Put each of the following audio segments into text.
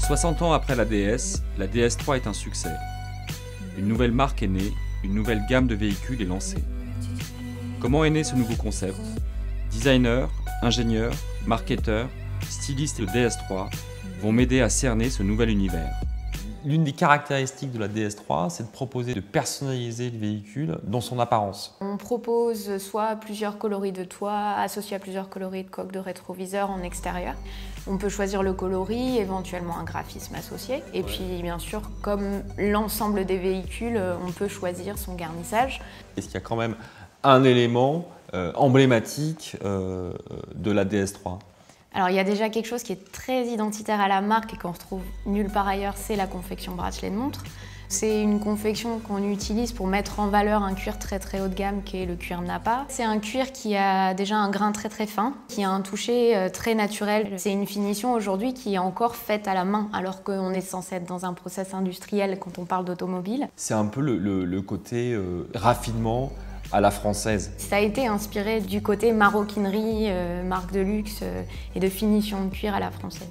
60 ans après la DS, la DS3 est un succès. Une nouvelle marque est née, une nouvelle gamme de véhicules est lancée. Comment est né ce nouveau concept? Designers, ingénieurs, marketeurs, stylistes de DS3 vont m'aider à cerner ce nouvel univers. L'une des caractéristiques de la DS3, c'est de proposer de personnaliser le véhicule dans son apparence. On propose soit plusieurs coloris de toit associés à plusieurs coloris de coque de rétroviseur en extérieur. On peut choisir le coloris, éventuellement un graphisme associé. Et puis bien sûr, comme l'ensemble des véhicules, on peut choisir son garnissage. Est-ce qu'il y a quand même un élément emblématique de la DS3? Alors il y a déjà quelque chose qui est très identitaire à la marque et qu'on retrouve nulle part ailleurs, c'est la confection bracelet de montre. C'est une confection qu'on utilise pour mettre en valeur un cuir très haut de gamme qui est le cuir Nappa. C'est un cuir qui a déjà un grain très fin, qui a un toucher très naturel. C'est une finition aujourd'hui qui est encore faite à la main alors qu'on est censé être dans un process industriel quand on parle d'automobile. C'est un peu le côté raffinement à la française. Ça a été inspiré du côté maroquinerie, marque de luxe et de finition de cuir à la française.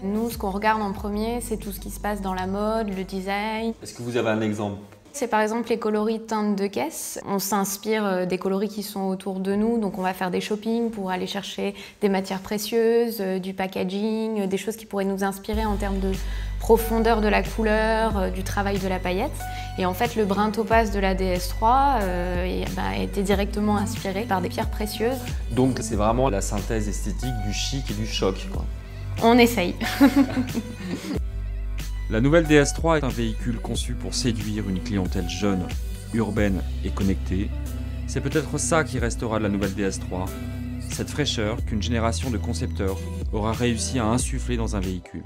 Nous, ce qu'on regarde en premier, c'est tout ce qui se passe dans la mode, le design. Est-ce que vous avez un exemple? C'est par exemple les coloris teintes de caisse. On s'inspire des coloris qui sont autour de nous, donc on va faire des shoppings pour aller chercher des matières précieuses, du packaging, des choses qui pourraient nous inspirer en termes de profondeur de la couleur, du travail de la paillette. Et en fait, le brun topaz de la DS3 a été directement inspiré par des pierres précieuses. Donc c'est vraiment la synthèse esthétique du chic et du choc, quoi. On essaye. La nouvelle DS3 est un véhicule conçu pour séduire une clientèle jeune, urbaine et connectée. C'est peut-être ça qui restera de la nouvelle DS3, cette fraîcheur qu'une génération de concepteurs aura réussi à insuffler dans un véhicule.